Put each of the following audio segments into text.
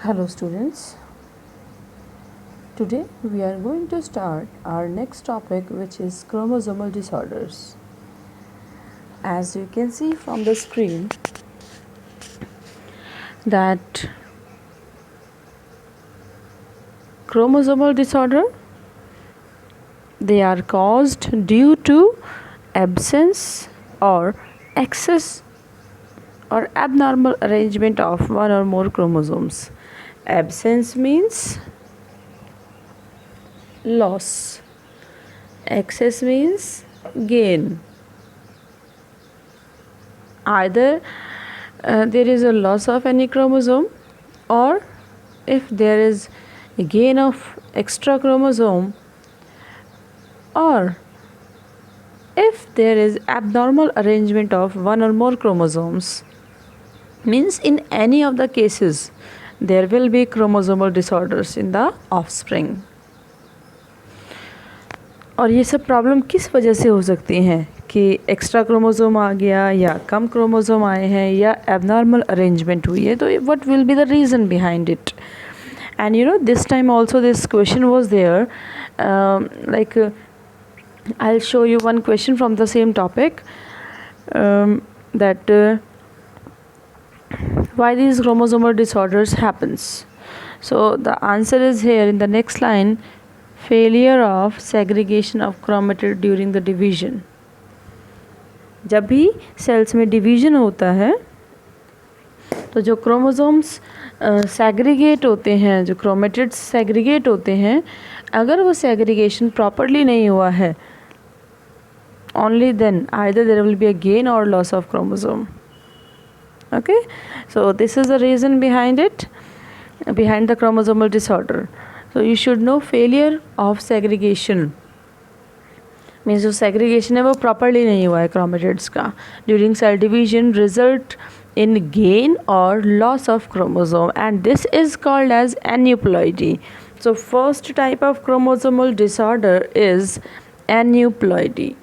Hello students, today we are going to start our next topic, which is chromosomal disorders. As you can see from the screen that chromosomal disorder, they are caused due to absence or excess or abnormal arrangement of one or more chromosomes. Absence means loss, excess means gain. Either there is a loss of any chromosome, or if there is a gain of extra chromosome, or if there is abnormal arrangement of one or more chromosomes, means in any of the cases there will be chromosomal disorders in the offspring. और ये सब problem किस वजह से हो सकती हैं कि एक्स्ट्रा क्रोमोसोम आ गया या कम क्रोमोसोम आए हैं या एबनॉर्मल अरेंजमेंट हुई है, तो what will be the reason behind it. And this time also this question was there, I'll show you one question from the same topic, that why these chromosomal disorders happens. So the answer is here in the next line: failure of segregation of chromatid during the division. जब भी sales में division होता है तो जो chromosomes segregate होते हैं, जो क्रोमेटिड्स सेग्रीगेट होते हैं, अगर वो सेग्रीगेशन प्रॉपरली नहीं हुआ है, only then either there will be a gain or loss of chromosome. Okay, so this is the reason behind it, behind the chromosomal disorder. So you should know failure of segregation means जो segregation है वो properly नहीं हुआ है chromatids का during cell division result in gain or loss of chromosome, and this is called as aneuploidy. So first type of chromosomal disorder is aneuploidy.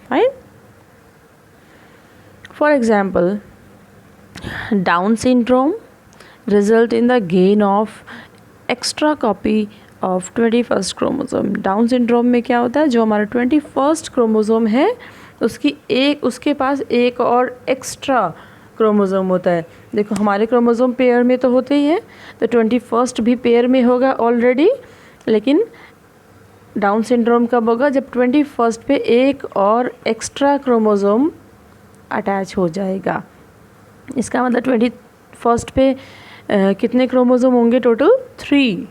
Fine. For example, Down syndrome result in the gain of extra copy of 21st chromosome. Down syndrome में क्या होता है, जो हमारा 21st chromosome है उसके पास एक और एक्स्ट्रा क्रोमोसोम होता है. देखो हमारे क्रोमोसोम पेयर में तो होते ही हैं, तो 21st भी पेयर में होगा ऑलरेडी, लेकिन डाउन सिंड्रोम कब होगा, जब 21st पे एक और एक्स्ट्रा क्रोमोसोम अटैच हो जाएगा. इसका मतलब 21st पे कितने क्रोमोसोम होंगे टोटल? 3.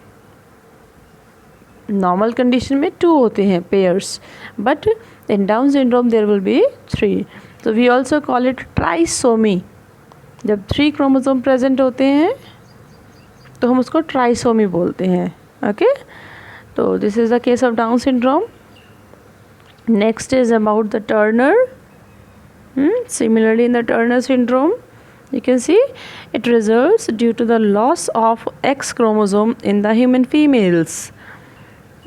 नॉर्मल कंडीशन में 2 होते हैं pairs, but in Down syndrome there will be 3. तो we also call it trisomy. जब 3 क्रोमोसोम प्रेजेंट होते हैं तो हम उसको ट्राइसोमी बोलते हैं. ओके, तो this is the case of down syndrome. Next is about the Turner. Similarly, in the Turner syndrome, you can see it results due to the loss of X chromosome in the human females.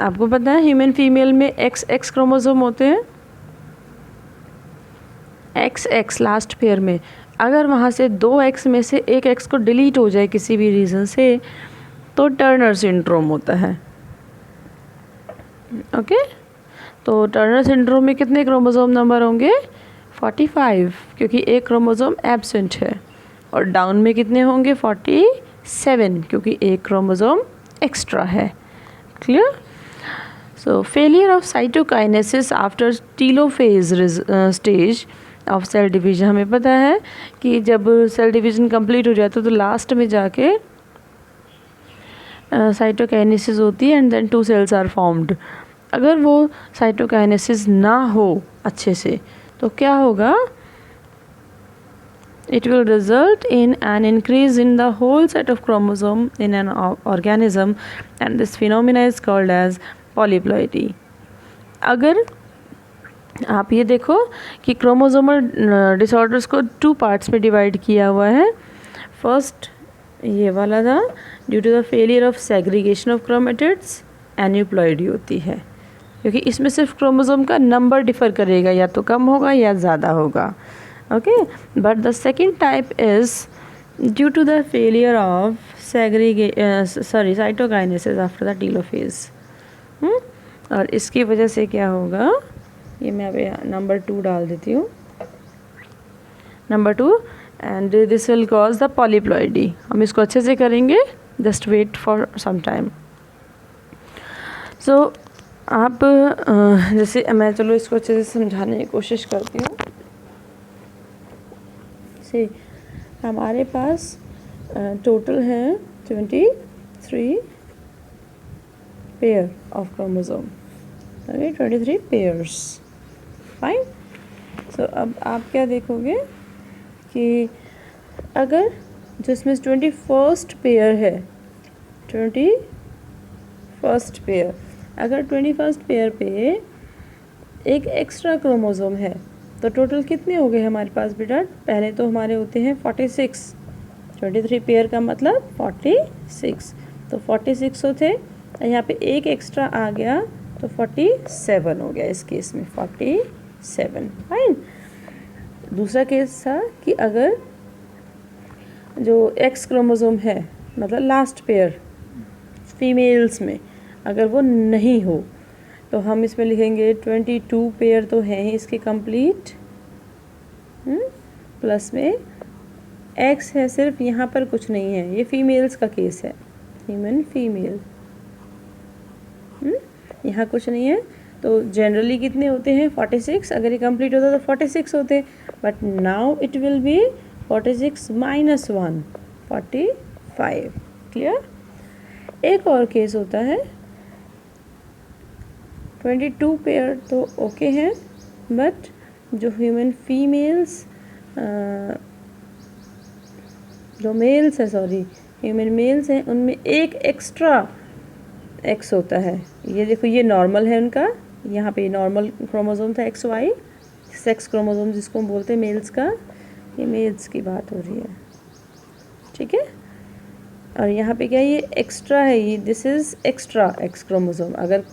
आपको पता है human female में XX chromosome होते हैं. XX last pair में, अगर वहाँ से 2X में से एक X को डिलीट हो जाए किसी भी रीज़न से, तो टर्नर सिंड्रोम होता है. ओके, तो टर्नर सिंड्रोम में कितने क्रोमोसोम नंबर होंगे? 45, क्योंकि एक क्रोमोसोम एब्सेंट है. और डाउन में कितने होंगे? 47, क्योंकि एक क्रोमोसोम एक्स्ट्रा है. Clear? So failure of cytokinesis after telophase stage of cell division. हमें पता है कि जब सेल डिवीजन कंप्लीट हो जाता है तो लास्ट में जाके साइटोकाइनेसिस होती है and then 2 cells are formed. अगर वो साइटोकाइनेसिस ना हो अच्छे से तो क्या होगा? It will result in an increase in the whole set of chromosome in an organism, and this phenomena is called as polyploidy. अगर आप ये देखो कि क्रोमोसोमल डिसऑर्डर्स को 2 पार्ट्स में डिवाइड किया हुआ है. फर्स्ट ये वाला था, due to the failure of segregation of chromatids aneuploidy होती है, क्योंकि इसमें सिर्फ क्रोमोसोम का नंबर डिफ़र करेगा, या तो कम होगा या ज़्यादा होगा. Okay, but the second type is due to the failure of cytokinesis after the telophase. और इसकी वजह से क्या होगा, ये मैं अभी नंबर 2 डाल देती हूँ, number 2, and this will cause the polyploidy. हम इसको अच्छे से करेंगे, just wait for some time. So आप जैसे मैं चलो इसको अच्छे से समझाने की कोशिश करती हूँ. से हमारे पास टोटल है 23 pair of chromosome. Okay, 23 pairs. Fine. So अब आप क्या देखोगे कि अगर जिसमें 21st पेयर है, 21st पेयर, अगर 21st पेयर पे एक एक्स्ट्रा क्रोमोसोम है तो टोटल कितने हो गए हमारे पास बेटा? पहले तो हमारे होते हैं 46. 23 पेयर का मतलब 46. तो 46 होते, यहाँ पे एक एक्स्ट्रा आ गया तो 47 हो गया इस केस में, 47. फाइन. दूसरा केस था कि अगर जो एक्स क्रोमोसोम है, मतलब लास्ट पेयर फीमेल्स में अगर वो नहीं हो तो हम इसमें लिखेंगे 22 पेयर तो हैं ही इसके कंप्लीट, प्लस में एक्स है सिर्फ, यहाँ पर कुछ नहीं है. ये फीमेल्स का केस है, ह्यूमन फीमेल, यहाँ कुछ नहीं है. तो जनरली कितने होते हैं? 46. अगर ये कंप्लीट होता तो 46 होते, but now it will be 46 minus 1, 45. Clear. एक और केस होता है, 22 पेयर तो ओके हैं, बट जो ह्यूमन फीमेल्स जो मेल्स है, सॉरी ह्यूमन मेल्स हैं, उनमें एक एक्स्ट्रा एक्स होता है. ये देखो, ये नॉर्मल है उनका, यहाँ पे नॉर्मल क्रोमोसोम था XY, सेक्स क्रोमोसोम जिसको हम बोलते हैं मेल्स का. ये मेल्स की बात हो रही है, ठीक है. और यहाँ पे क्या, ये एक्स्ट्रा है, ये this is extra x chromosome. अगर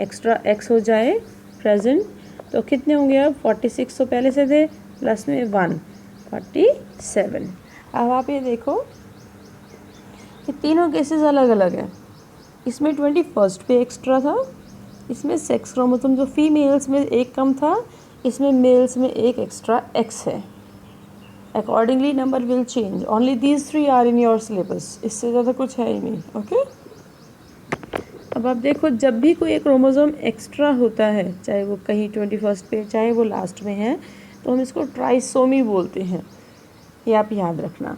एक्स्ट्रा एक्स हो जाए प्रेजेंट तो कितने होंगे? अब 46 तो पहले से थे, प्लस में 1, 47. अब आप ये देखो कि तीनों केसेस अलग अलग हैं. इसमें 21st पे एक्स्ट्रा था, इसमें सेक्स क्रोमोसोम जो फीमेल्स में एक कम था, इसमें मेल्स में एक एक्स्ट्रा एक्स है. Accordingly number will change. Only these 3 are in your syllabus, इससे ज़्यादा कुछ है ही नहीं. ओके. अब आप देखो, जब भी कोई क्रोमोसोम एक्स्ट्रा होता है, चाहे वो कहीं 21st पे, चाहे वो लास्ट में है, तो हम इसको ट्राइसोमी बोलते हैं. ये आप याद रखना,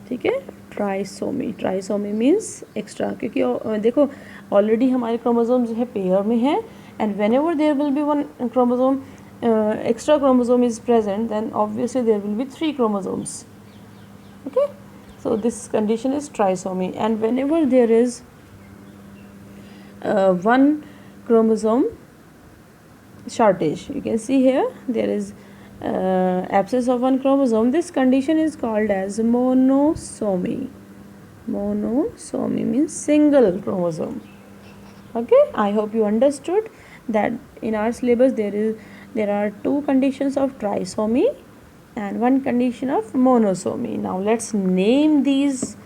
ठीक है. ट्राइसोमी मीन्स एक्स्ट्रा, क्योंकि देखो ऑलरेडी हमारे क्रोमोसोम जो है पेयर में है, and whenever there will be one chromosome extra chromosome is present, then obviously there will be 3 chromosomes. Okay, so this condition is trisomy. And whenever there is one chromosome shortage, you can see here there is absence of one chromosome, this condition is called as monosomy. Monosomy means single chromosome. Okay, I hope you understood that in our syllabus there are 2 conditions of trisomy and 1 condition of monosomy. Now let's name these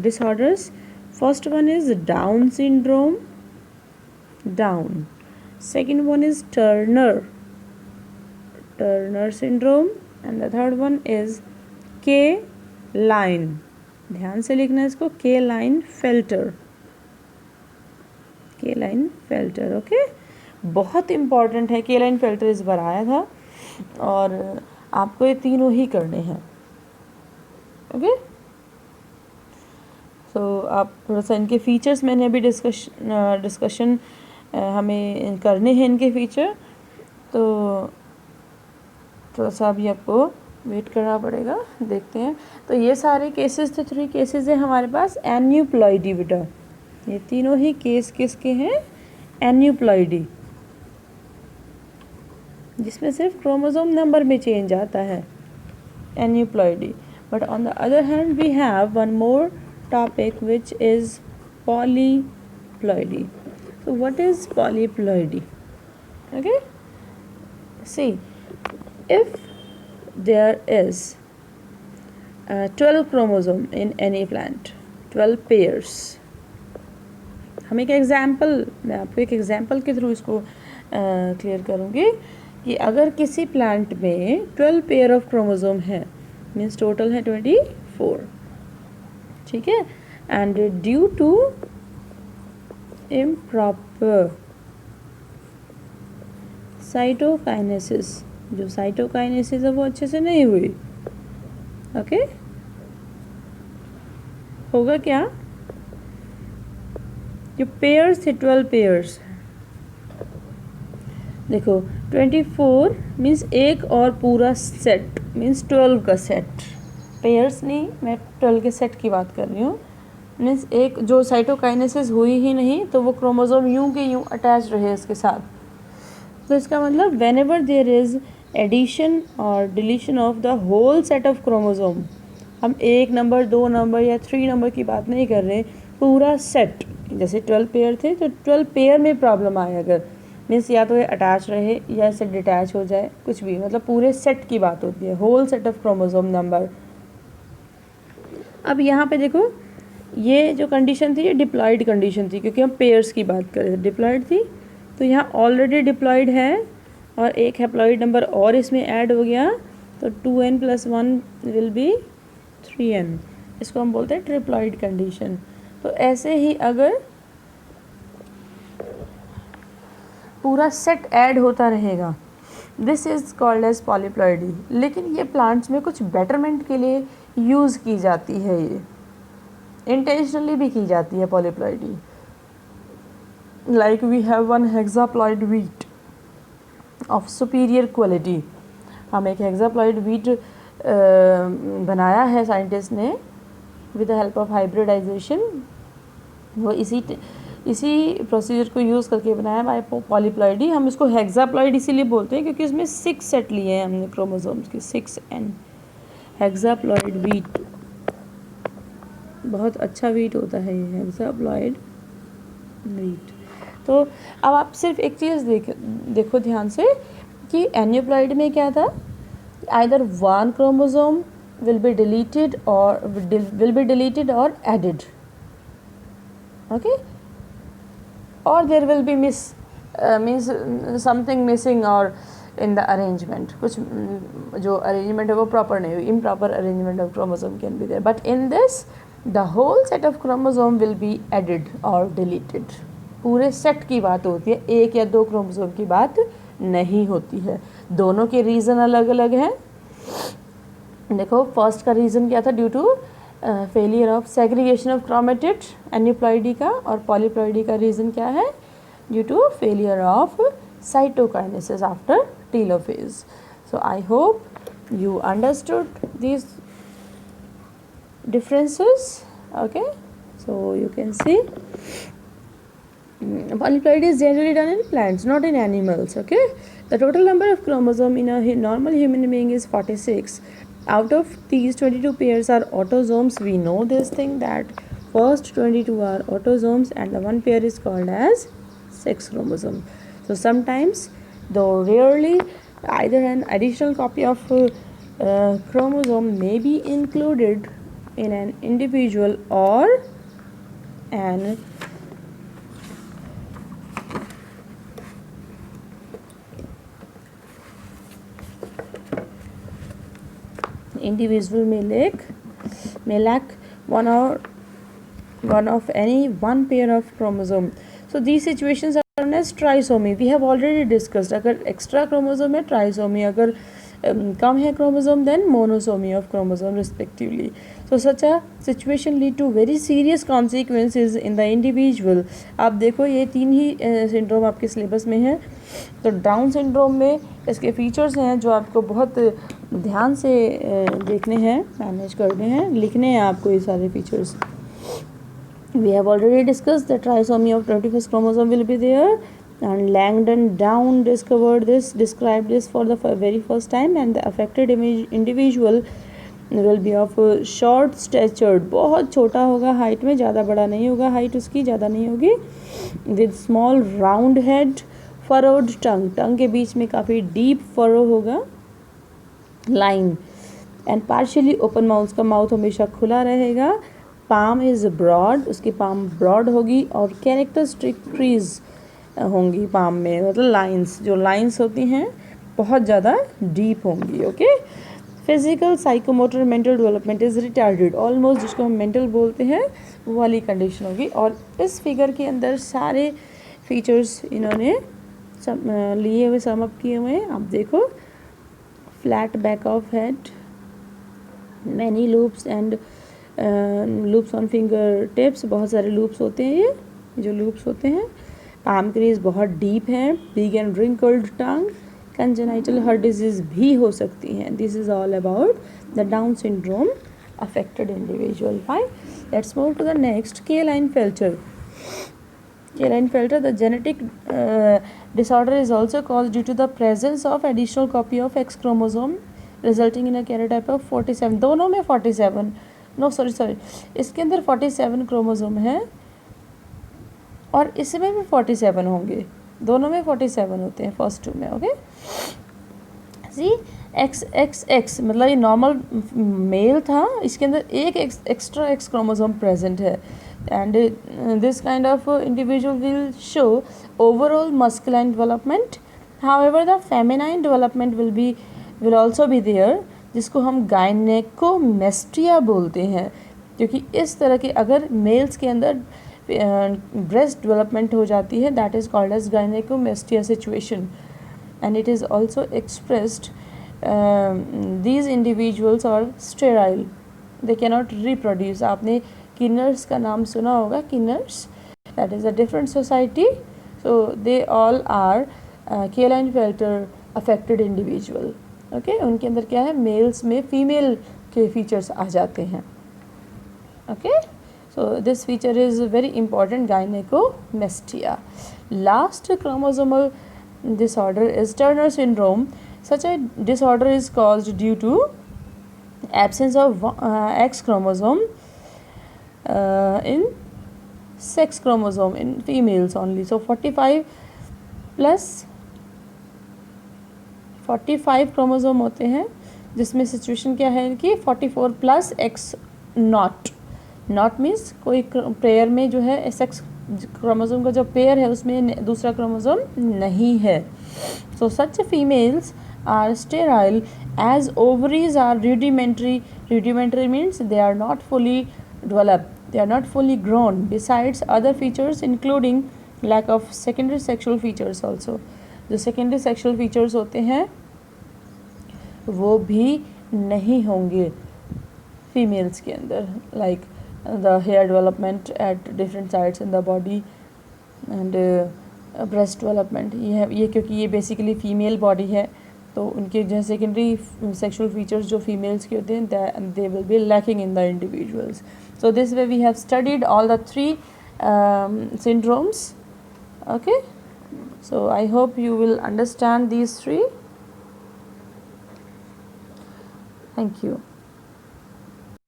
disorders. First one is Down syndrome, Down. Second one is Turner syndrome, and the third one is K-Line. ध्यान से लिखना इसको, K-Klinefelter. Okay. बहुत important है. Klinefelter इस बार आया था और आपको ये तीनों ही करने हैं. ओके. सो आप थोड़ा सा इनके फीचर्स, मैंने अभी डिस्कशन हमें करने हैं इनके फीचर, तो थोड़ा सा अभी आपको वेट करना पड़ेगा. देखते हैं. तो ये सारे केसेस थे, 3 केसेस हैं हमारे पास. एन्यूप्लॉइडी बेटा, ये तीनों ही केस किसके हैं? एन्यूप्लॉइडी, जिसमें सिर्फ क्रोमोसोम नंबर में चेंज आता है, aneuploidy. But on the other hand we have one more topic which is polyploidy. So what is polyploidy? Okay, see, if there is 12 chromosome in any plant, 12 pairs. हम एक example, मैं आपको एक example के through इसको clear करूँगी कि अगर किसी प्लांट में 12 पेयर ऑफ क्रोमोसोम है, मीन्स टोटल है 24, ठीक है, and due to improper cytokinesis, जो साइटोकाइनेसिस है वो अच्छे से नहीं हुई, ओके, होगा क्या, जो पेयर्स थे 12 पेयर्स, देखो 24 मीन्स एक और पूरा सेट, मीन्स 12 का सेट, पेयर्स नहीं, मैं 12 के सेट की बात कर रही हूँ, मीन्स एक जो साइटोकाइनेसिस हुई ही नहीं तो वो क्रोमोसोम यूं के यूं अटैच रहे इसके साथ। तो इसका मतलब whenever there is addition और deletion of the whole set of chromosome, हम 1 नंबर 2 नंबर या 3 नंबर की बात नहीं कर रहे, पूरा सेट, जैसे 12 पेयर थे तो 12 पेयर में प्रॉब्लम आए अगर, मीन्स या तो ये अटैच रहे या इससे डिटैच हो जाए, कुछ भी, मतलब पूरे सेट की बात होती है, whole set of chromosome number. अब यहाँ पे देखो ये जो कंडीशन थी ये डिप्लॉयड कंडीशन थी, क्योंकि हम पेयर्स की बात कर रहे थे, डिप्लॉयड थी, तो यहाँ ऑलरेडी डिप्लॉयड है और एक हैप्लॉयड नंबर और इसमें ऐड हो गया, तो 2n + 1 विल बी 3n, इसको हम बोलते हैं ट्रिप्लॉयड कंडीशन। तो ऐसे ही अगर पूरा सेट ऐड होता रहेगा, this is called as polyploidy. लेकिन ये प्लांट्स में कुछ बेटरमेंट के लिए यूज़ की जाती है, ये इंटेंशनली भी की जाती है polyploidy. Like we have one hexaploid wheat of superior quality, हम एक हेक्साप्लॉइड वीट बनाया है साइंटिस्ट ने with the help of hybridisation, वो इसी प्रोसीजर को यूज़ करके बनाया बाय पॉलीप्लॉइडी। हम इसको हेक्साप्लॉइड इसीलिए बोलते हैं क्योंकि इसमें 6 सेट लिए हैं हमने क्रोमोसोम्स के, 6n, हेक्साप्लॉइड वीट, बहुत अच्छा वीट होता है ये हेक्साप्लॉइड वीट। तो अब आप सिर्फ एक चीज़ देखो ध्यान से कि एन्यूप्लॉइड में क्या था, either one chromosome will be deleted or added, okay, or there will be means something missing or in the arrangement, कुछ जो arrangement है वो proper नहीं हुई, improper arrangement of chromosome can be there, but in this the whole set of chromosome will be added or deleted, पूरे set की बात होती है, एक या दो क्रोमोसोम की बात नहीं होती है। दोनों के रीज़न अलग अलग हैं। देखो फर्स्ट का रीज़न क्या था, due to failure of segregation of chromatid aneuploidy का, और पॉलीप्लॉइडी का रीज़न क्या है, due to failure of cytokinesis after telophase. So I hope you understood these differences, okay, so you can see polyploidy is generally done in plants, not in animals, okay. The total number of chromosome in a normal human being is 46. Out of these 22 pairs are autosomes. We know this thing that first 22 are autosomes and the one pair is called as sex chromosome. So sometimes, though rarely, either an additional copy of chromosome may be included in an individual or an individual may lack one of any one pair of chromosome. So these situations are known as trisomy. We have already discussed, अगर extra chromosome है trisomy, अगर कम है chromosome then monosomy of chromosome respectively. So such a situation lead to very serious consequences in the individual. आप देखो ये तीन ही syndrome आपके syllabus में है। तो डाउन सिंड्रोम में इसके फीचर्स हैं जो आपको बहुत ध्यान से देखने हैं, मैनेज करने हैं, लिखने हैं आपको ये सारे features. We have already discussed the trisomy of 21st chromosome will be there, and Langdon Down described this for the very first time, and the affected individual will be of short statured, बहुत छोटा होगा height में, ज़्यादा बड़ा नहीं होगा, height उसकी ज़्यादा नहीं होगी, with small round head, furrowed tongue के बीच में काफ़ी डीप फरो होगा, line, and partially open mouth, उसका माउथ हमेशा खुला रहेगा। पाम इज़ ब्रॉड, उसकी पाम ब्रॉड होगी और कैरेक्टरिस्टिक ट्रीज होंगी पाम में, मतलब लाइंस, जो लाइंस होती हैं बहुत ज़्यादा डीप होंगी। Okay, physical psychomotor mental development is retarded, almost जिसको हम मेंटल बोलते हैं वो वाली कंडीशन होगी। और इस फिगर के अंदर सारे फीचर्स इन्होंने लिए हुए, सम अप किए हुए हैं। आप देखो, flat back of head, many loops and loops on finger tips, बहुत सारे लूप्स होते हैं, ये जो लूप्स होते हैं। पाम क्रीज बहुत डीप है। Big and wrinkled tongue, congenital heart disease भी हो सकती हैं। This is all about the Down syndrome affected individual. Fine, let's move to the next, Klinefelter. Klinefelter, the genetic disorder is also caused due to the presence of additional copy of X chromosome resulting in a karyotype of 47, दोनों में 47, no sorry इसके अंदर 47 chromosome है और इसमें भी 47 होंगे, दोनों में 47 होते हैं फर्स्ट टू में। ओके, सी XXX मतलब ये नॉर्मल मेल था, इसके अंदर एक एक्स्ट्रा एक्स क्रोमोसोम प्रेजेंट है। And this kind of individual will show overall masculine development. However, the feminine development will also be there, जिसको हम गायनेकोमेस्ट्रिया बोलते हैं, क्योंकि इस तरह के अगर मेल्स के अंदर ब्रेस्ट डेवलपमेंट हो जाती है, that is called as gynaecomastia situation, and it is also expressed these individuals are sterile, they cannot reproduce. आपने किन्नर्स का नाम सुना होगा, किन्नर्स, that is a different society, so they all are Klinefelter affected individual. Okay, उनके अंदर क्या है, मेल्स में फीमेल के फीचर्स आ जाते हैं। Okay, so this feature is very important, gynaecomastia. Last chromosomal disorder is Turner syndrome. Such a disorder is caused due to absence of X chromosome in sex chromosome in females only. So 45 chromosome होते हैं, जिसमें situation क्या है कि 44 plus X not, not means कोई pair में जो है सेक्स क्रोमोसोम का जो पेयर है उसमें दूसरा क्रोमोसोम नहीं है। So such females are sterile as ovaries are rudimentary. Rudimentary means they are not fully developed, they are not fully grown, besides other features including lack of secondary sexual features also. जो secondary sexual features होते हैं वो भी नहीं होंगे females के अंदर, like the hair development at different sides in the body and breast development. ये क्योंकि ये बेसिकली फीमेल बॉडी है, तो उनके जो सेकेंडरी सेक्सुअल फीचर्स जो फीमेल्स के होते हैं they will be lacking in the individuals. So this way we have studied all the three syndromes. Okay, so I hope you will understand these three. Thank you.